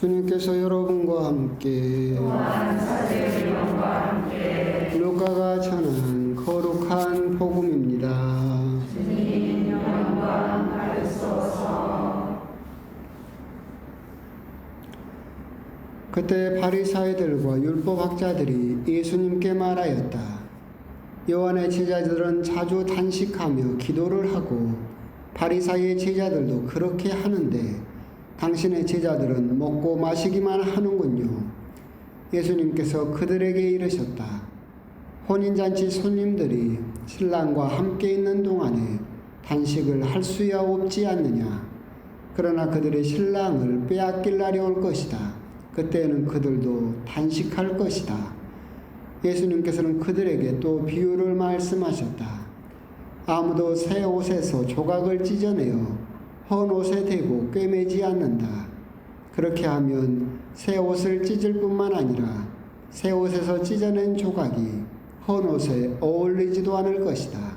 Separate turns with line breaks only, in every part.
주님께서 여러분과 함께 루카가 전한 거룩한 복음입니다.
주님 영광 받으소서.
그때 바리사이들과 율법학자들이 예수님께 말하였다. 요한의 제자들은 자주 단식하며 기도를 하고 바리사이의 제자들도 그렇게 하는데 당신의 제자들은 먹고 마시기만 하는군요. 예수님께서 그들에게 이르셨다. 혼인잔치 손님들이 신랑과 함께 있는 동안에 단식을 할 수야 없지 않느냐. 그러나 그들의 신랑을 빼앗길 날이 올 것이다. 그때는 그들도 단식할 것이다. 예수님께서는 그들에게 또 비유를 말씀하셨다. 아무도 새 옷에서 조각을 찢어내어 헌 옷에 대고 꿰매지 않는다. 그렇게 하면 새 옷을 찢을 뿐만 아니라 새 옷에서 찢어낸 조각이 헌 옷에 어울리지도 않을 것이다.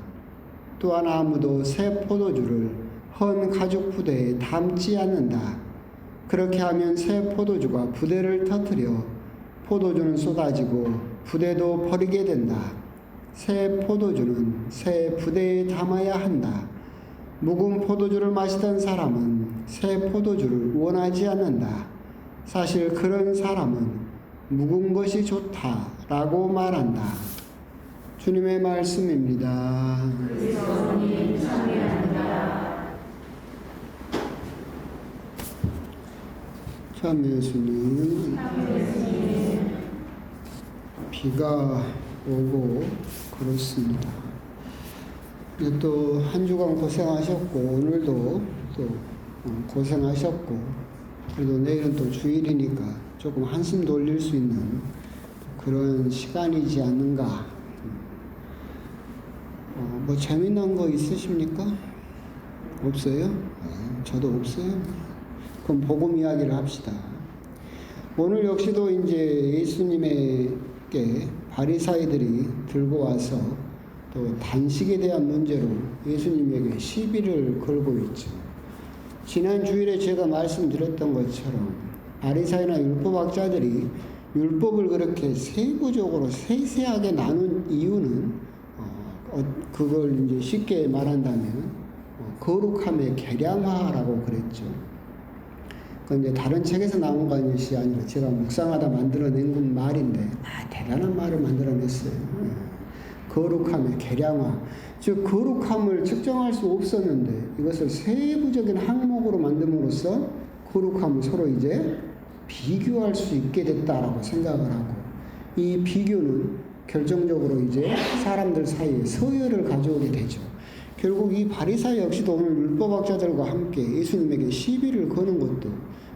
또한 아무도 새 포도주를 헌 가죽 부대에 담지 않는다. 그렇게 하면 새 포도주가 부대를 터뜨려 포도주는 쏟아지고 부대도 버리게 된다. 새 포도주는 새 부대에 담아야 한다. 묵은 포도주를 마시던 사람은 새 포도주를 원하지 않는다. 사실 그런 사람은 묵은 것이 좋다라고 말한다. 주님의 말씀입니다.
그리스도님 참여합니다.
참 예수님, 비가 오고 그렇습니다. 또 한 주간 고생하셨고 오늘도 또 고생하셨고 그래도 내일은 또 주일이니까 조금 한숨 돌릴 수 있는 그런 시간이지 않는가. 뭐 재미난 거 있으십니까? 없어요? 저도 없어요. 그럼 복음 이야기를 합시다. 오늘 역시도 이제 예수님에게 바리사이들이 들고 와서 또 단식에 대한 문제로 예수님에게 시비를 걸고 있죠. 지난 주일에 제가 말씀드렸던 것처럼 바리사이나 율법학자들이 율법을 그렇게 세부적으로 세세하게 나눈 이유는 그걸 이제 쉽게 말한다면 거룩함의 계량화라고 그랬죠. 그건 이제 다른 책에서 나온 것이 아니라 제가 묵상하다 만들어낸 말인데 대단한 말을 만들어냈어요. 거룩함의 계량화. 즉 거룩함을 측정할 수 없었는데 이것을 세부적인 항목으로 만듦으로써 거룩함을 서로 이제 비교할 수 있게 됐다라고 생각을 하고 이 비교는 결정적으로 이제 사람들 사이에 서열을 가져오게 되죠. 결국 이 바리사이 역시도 오늘 율법학자들과 함께 예수님에게 시비를 거는 것도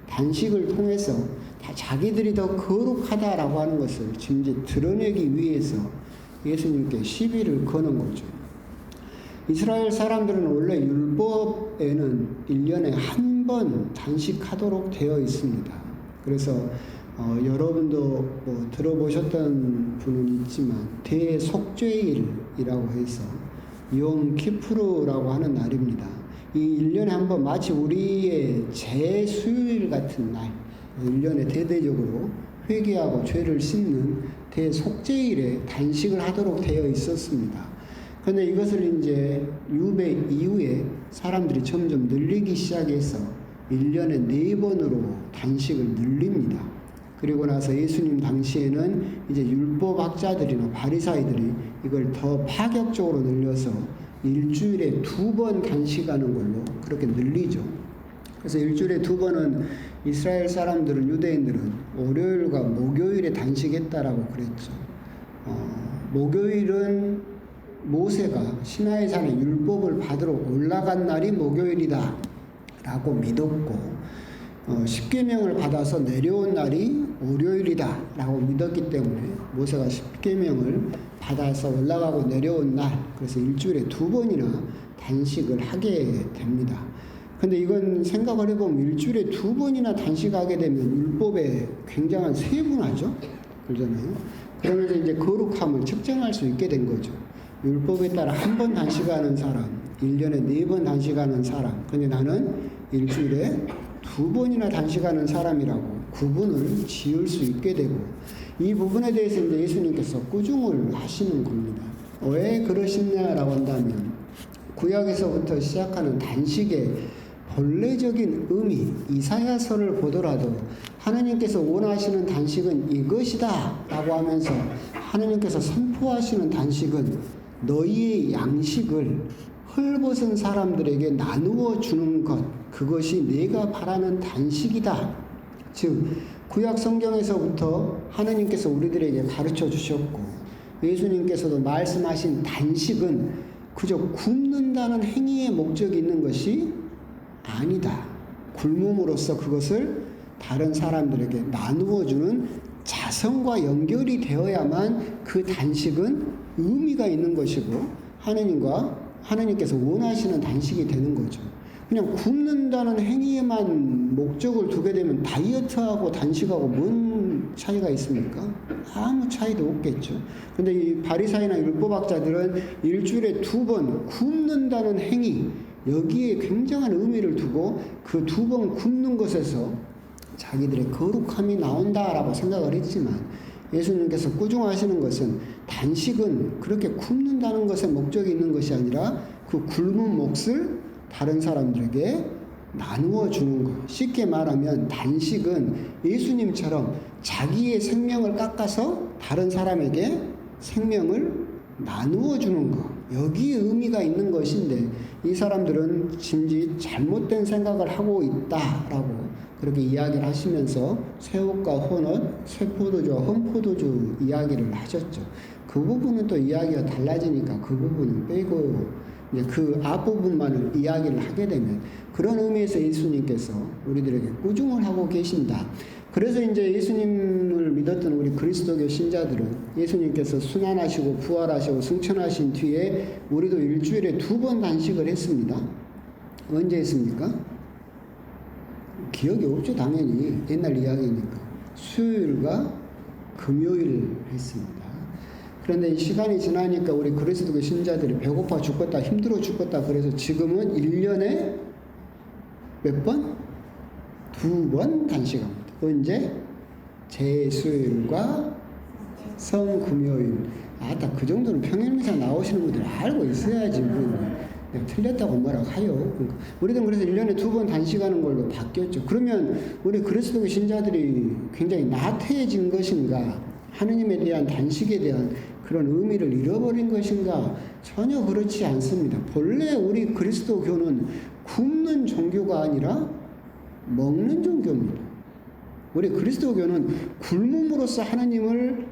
단식을 통해서 다 자기들이 더 거룩하다라고 하는 것을 지금 이제 드러내기 위해서 예수님께 시비를 거는 거죠. 이스라엘 사람들은 원래 율법에는 1년에 한 번 단식하도록 되어 있습니다. 그래서 여러분도 뭐 들어보셨던 분은 있지만 대속죄일이라고 해서 욤 키푸르라고 하는 날입니다. 이 1년에 한 번 마치 우리의 제수요일 같은 날, 1년에 대대적으로 회개하고 죄를 씻는 대속죄일에 단식을 하도록 되어 있었습니다. 그런데 이것을 이제 유배 이후에 사람들이 점점 늘리기 시작해서 1년에 4번으로 단식을 늘립니다. 그리고 나서 예수님 당시에는 이제 율법학자들이나 바리사이들이 이걸 더 파격적으로 늘려서 일주일에 2번 단식하는 걸로 그렇게 늘리죠. 그래서 일주일에 2번은 이스라엘 사람들은, 유대인들은 월요일과 목요일에 단식했다라고 그랬죠. 목요일은 모세가 시나이 산에 율법을 받으러 올라간 날이 목요일이다 라고 믿었고, 십계명을 받아서 내려온 날이 월요일이다 라고 믿었기 때문에 모세가 십계명을 받아서 올라가고 내려온 날, 그래서 일주일에 2번이나 단식을 하게 됩니다. 근데 이건 생각을 해보면 일주일에 2번이나 단식하게 되면 율법에 굉장한 세분화죠. 그러잖아요. 그러면서 이제 거룩함을 측정할 수 있게 된 거죠. 율법에 따라 한 번 단식하는 사람, 1년에 4번 단식하는 사람. 근데 나는 일주일에 두 번이나 단식하는 사람이라고 구분을 지을 수 있게 되고, 이 부분에 대해서 이제 예수님께서 꾸중을 하시는 겁니다. 왜 그러시냐라고 한다면, 구약에서부터 시작하는 단식의 본래적인 의미, 이사야서를 보더라도 하나님께서 원하시는 단식은 이것이다 라고 하면서 하나님께서 선포하시는 단식은 너희의 양식을 헐벗은 사람들에게 나누어 주는 것, 그것이 내가 바라는 단식이다. 즉 구약 성경에서부터 하나님께서 우리들에게 가르쳐 주셨고, 예수님께서도 말씀하신 단식은 그저 굶는다는 행위의 목적이 있는 것이 아니다. 굶음으로써 그것을 다른 사람들에게 나누어 주는 자성과 연결이 되어야만 그 단식은 의미가 있는 것이고 하나님께서 원하시는 단식이 되는 거죠. 그냥 굶는다는 행위에만 목적을 두게 되면 다이어트하고 단식하고 뭔 차이가 있습니까? 아무 차이도 없겠죠. 근데 이 바리사이나 율법학자들은 일주일에 2번 굶는다는 행위, 여기에 굉장한 의미를 두고 그 2번 굶는 것에서 자기들의 거룩함이 나온다라고 생각을 했지만, 예수님께서 꾸중하시는 것은 단식은 그렇게 굶는다는 것에 목적이 있는 것이 아니라 그 굶은 몫을 다른 사람들에게 나누어 주는 것. 쉽게 말하면 단식은 예수님처럼 자기의 생명을 깎아서 다른 사람에게 생명을 나누어 주는 것. 여기에 의미가 있는 것인데, 이 사람들은 진지 잘못된 생각을 하고 있다라고 그렇게 이야기를 하시면서 새옷과 헌옷, 쇠포도주와 흠포도주 이야기를 하셨죠. 그 부분은 또 이야기가 달라지니까 그 부분은 빼고 이제 그 앞부분만을 이야기를 하게 되면, 그런 의미에서 예수님께서 우리들에게 꾸중을 하고 계신다. 그래서 이제 예수님을 믿었던 우리 그리스도교 신자들은 예수님께서 순환하시고 부활하시고 승천하신 뒤에 우리도 일주일에 2번 단식을 했습니다. 언제 했습니까? 기억이 없죠, 당연히. 옛날 이야기니까. 수요일과 금요일 했습니다. 그런데 시간이 지나니까 우리 그리스도교 신자들이 배고파 죽겠다, 힘들어 죽겠다, 그래서 지금은 1년에 몇 번? 2번 단식합니다. 언제? 제수요일과 성금요일. 딱 그 정도는 평일미사 나오시는 분들 알고 있어야지. 내가 틀렸다고 뭐라고 하요. 그러니까 우리는 그래서 1년에 2번 단식하는 걸로 바뀌었죠. 그러면 우리 그리스도교 신자들이 굉장히 나태해진 것인가? 하느님에 대한 단식에 대한 그런 의미를 잃어버린 것인가? 전혀 그렇지 않습니다. 본래 우리 그리스도교는 굶는 종교가 아니라 먹는 종교입니다. 우리 그리스도교는 굶음으로써 하나님을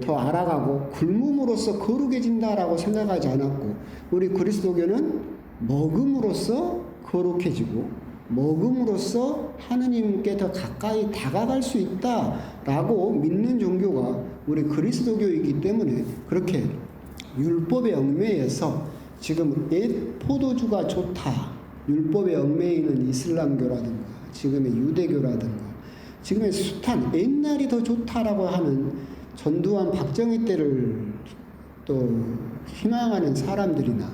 더 알아가고 굶음으로써 거룩해진다라고 생각하지 않았고, 우리 그리스도교는 먹음으로써 거룩해지고 먹음으로써 하나님께 더 가까이 다가갈 수 있다라고 믿는 종교가 우리 그리스도교이기 때문에, 그렇게 율법에 얽매여서 지금 옛 포도주가 좋다, 율법에 얽매이는 이슬람교라든가 지금의 유대교라든가 지금의 숱한 옛날이 더 좋다라고 하는 전두환 박정희 때를 또 희망하는 사람들이나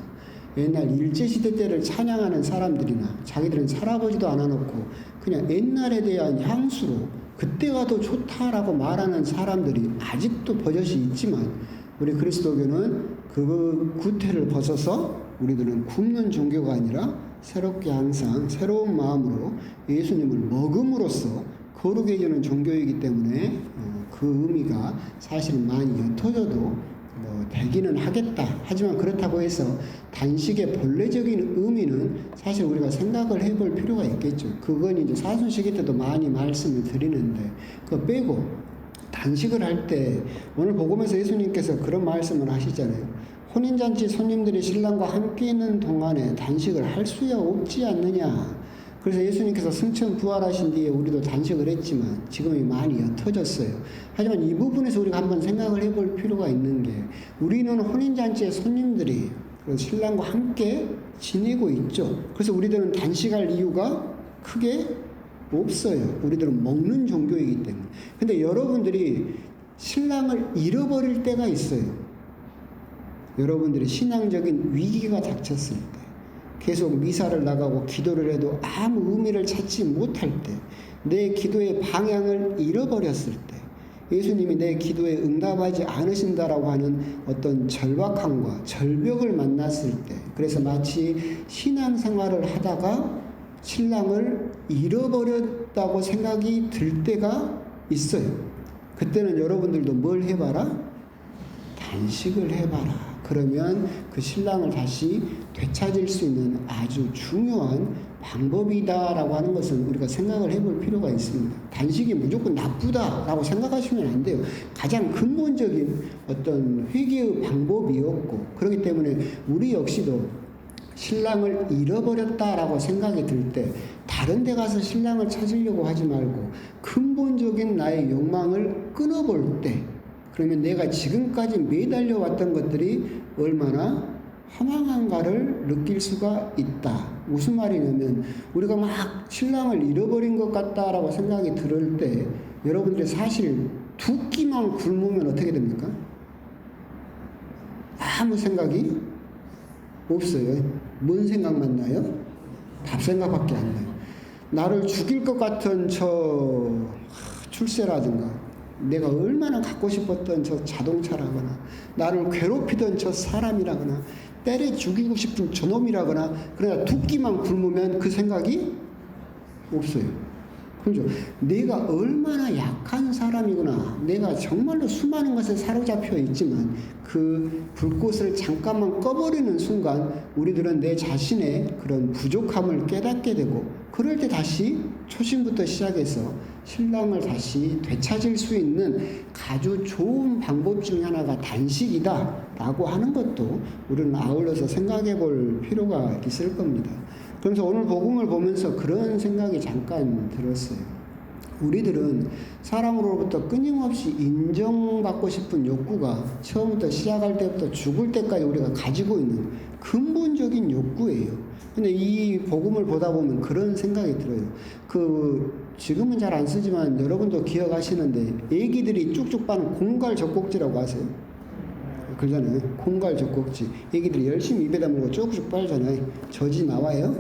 옛날 일제시대 때를 찬양하는 사람들이나 자기들은 살아보지도 않아놓고 그냥 옛날에 대한 향수로 그때가 더 좋다라고 말하는 사람들이 아직도 버젓이 있지만, 우리 그리스도교는 그 구태를 벗어서 우리들은 굶는 종교가 아니라 새롭게 항상 새로운 마음으로 예수님을 먹음으로써 거룩해지는 종교이기 때문에 그 의미가 사실은 많이 옅어져도 되기는 하겠다. 하지만 그렇다고 해서 단식의 본래적인 의미는 사실 우리가 생각을 해볼 필요가 있겠죠. 그건 이제 사순시기 때도 많이 말씀을 드리는데, 그거 빼고 단식을 할 때 오늘 복음에서 예수님께서 그런 말씀을 하시잖아요. 혼인잔치 손님들이 신랑과 함께 있는 동안에 단식을 할 수야 없지 않느냐. 그래서 예수님께서 승천 부활하신 뒤에 우리도 단식을 했지만 지금이 많이 옅어졌어요. 하지만 이 부분에서 우리가 한번 생각을 해볼 필요가 있는 게, 우리는 혼인잔치의 손님들이 신랑과 함께 지내고 있죠. 그래서 우리들은 단식할 이유가 크게 없어요. 우리들은 먹는 종교이기 때문에. 근데 여러분들이 신랑을 잃어버릴 때가 있어요. 여러분들이 신앙적인 위기가 닥쳤을 때, 계속 미사를 나가고 기도를 해도 아무 의미를 찾지 못할 때, 내 기도의 방향을 잃어버렸을 때, 예수님이 내 기도에 응답하지 않으신다라고 하는 어떤 절박함과 절벽을 만났을 때, 그래서 마치 신앙생활을 하다가 신랑을 잃어버렸다고 생각이 들 때가 있어요. 그때는 여러분들도 뭘 해봐라? 단식을 해봐라. 그러면 그 신랑을 다시 되찾을 수 있는 아주 중요한 방법이다라고 하는 것을 우리가 생각을 해볼 필요가 있습니다. 단식이 무조건 나쁘다라고 생각하시면 안 돼요. 가장 근본적인 어떤 회개의 방법이었고, 그렇기 때문에 우리 역시도 신랑을 잃어버렸다라고 생각이 들 때 다른 데 가서 신랑을 찾으려고 하지 말고 근본적인 나의 욕망을 끊어볼 때, 그러면 내가 지금까지 매달려 왔던 것들이 얼마나 허망한가를 느낄 수가 있다. 무슨 말이냐면 우리가 막 신랑을 잃어버린 것 같다라고 생각이 들을 때 여러분들이 사실 두 끼만 굶으면 어떻게 됩니까? 아무 생각이 없어요. 뭔 생각만 나요? 밥 생각밖에 안 나요. 나를 죽일 것 같은 저 출세라든가, 내가 얼마나 갖고 싶었던 저 자동차라거나, 나를 괴롭히던 저 사람이라거나, 때려 죽이고 싶은 저놈이라거나, 그러나 두 끼만 굶으면 그 생각이 없어요. 그죠? 내가 얼마나 약한 사람이구나. 내가 정말로 수많은 것에 사로잡혀 있지만 그 불꽃을 잠깐만 꺼버리는 순간 우리들은 내 자신의 그런 부족함을 깨닫게 되고, 그럴 때 다시 초심부터 시작해서 신랑을 다시 되찾을 수 있는 아주 좋은 방법 중 하나가 단식이다라고 하는 것도 우리는 아울러서 생각해 볼 필요가 있을 겁니다. 그러면서 오늘 복음을 보면서 그런 생각이 잠깐 들었어요. 우리들은 사람으로부터 끊임없이 인정받고 싶은 욕구가 처음부터 시작할 때부터 죽을 때까지 우리가 가지고 있는 근본적인 욕구예요. 근데 이 복음을 보다 보면 그런 생각이 들어요. 지금은 잘 안 쓰지만 여러분도 기억하시는데 애기들이 쭉쭉 빠는 공갈 젖꼭지라고 아세요? 그러잖아요. 공갈 젖꼭지. 애기들이 열심히 입에다 물고 쭉쭉 빨잖아요. 젖이 나와요?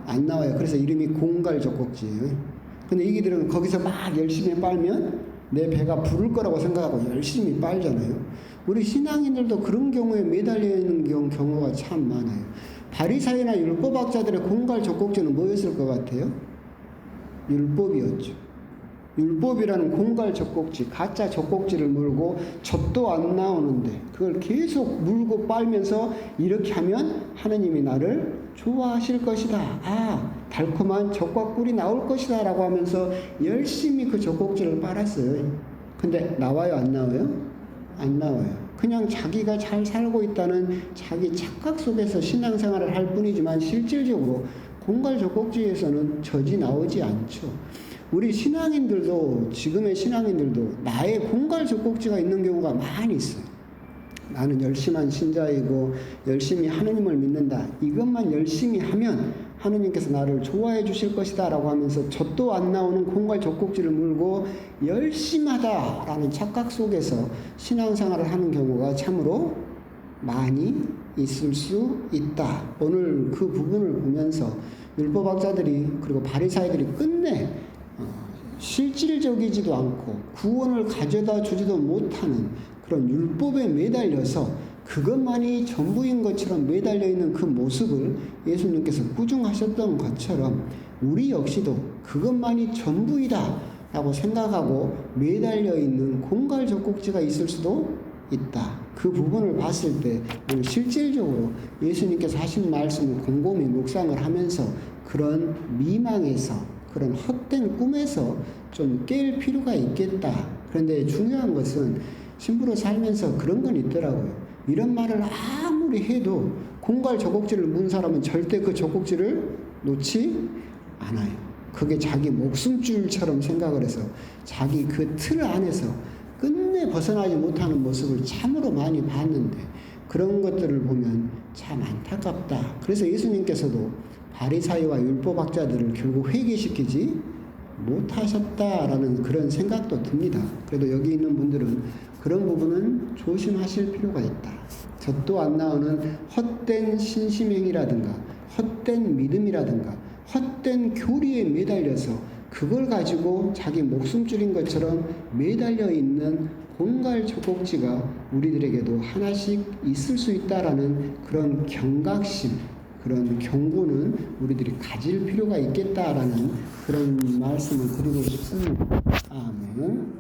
안 나와요. 그래서 이름이 공갈 젖꼭지예요. 근데 애기들은 거기서 막 열심히 빨면 내 배가 부를 거라고 생각하고 열심히 빨잖아요. 우리 신앙인들도 그런 경우에 매달려 있는 경우가 참 많아요. 바리사이나 율법학자들의 공갈 젖꼭지는 뭐였을 것 같아요? 율법이었죠. 율법이라는 공갈 젖꼭지, 가짜 젖꼭지를 물고 젖도 안 나오는데 그걸 계속 물고 빨면서 이렇게 하면 하느님이 나를 좋아하실 것이다. 달콤한 젖과 꿀이 나올 것이다 라고 하면서 열심히 그 젖꼭지를 빨았어요. 근데 나와요? 안 나와요? 안 나와요. 그냥 자기가 잘 살고 있다는 자기 착각 속에서 신앙생활을 할 뿐이지만 실질적으로 공갈 젖꼭지에서는 젖이 나오지 않죠. 우리 신앙인들도, 지금의 신앙인들도 나의 공갈 젖꼭지가 있는 경우가 많이 있어요. 나는 열심한 신자이고 열심히 하느님을 믿는다. 이것만 열심히 하면 하느님께서 나를 좋아해 주실 것이다 라고 하면서 젖도 안 나오는 공갈 젖꼭지를 물고 열심하다라는 착각 속에서 신앙생활을 하는 경우가 참으로 많이 있을 수 있다. 오늘 그 부분을 보면서 율법학자들이 그리고 바리사이들이 끝내 실질적이지도 않고 구원을 가져다 주지도 못하는 그런 율법에 매달려서 그것만이 전부인 것처럼 매달려 있는 그 모습을 예수님께서 꾸중하셨던 것처럼 우리 역시도 그것만이 전부이다 라고 생각하고 매달려 있는 공갈 젖꼭지가 있을 수도 있다. 그 부분을 봤을 때 오늘 실질적으로 예수님께서 하신 말씀을 곰곰이 묵상을 하면서 그런 미망에서, 그런 헛된 꿈에서 좀 깰 필요가 있겠다. 그런데 중요한 것은 신부로 살면서 그런 건 있더라고요. 이런 말을 아무리 해도 공갈 젖꼭지를 문 사람은 절대 그 젖꼭지를 놓지 않아요. 그게 자기 목숨줄처럼 생각을 해서 자기 그 틀 안에서 끝내 벗어나지 못하는 모습을 참으로 많이 봤는데 그런 것들을 보면 참 안타깝다. 그래서 예수님께서도 바리사이와 율법학자들을 결국 회개시키지 못하셨다라는 그런 생각도 듭니다. 그래도 여기 있는 분들은 그런 부분은 조심하실 필요가 있다. 젖도 안 나오는 헛된 신심행이라든가 헛된 믿음이라든가 헛된 교리에 매달려서 그걸 가지고 자기 목숨줄인 것처럼 매달려 있는 공갈 젖꼭지가 우리들에게도 하나씩 있을 수 있다라는 그런 경각심, 그런 경고는 우리들이 가질 필요가 있겠다라는 그런 말씀을 드리고 싶습니다. 아멘.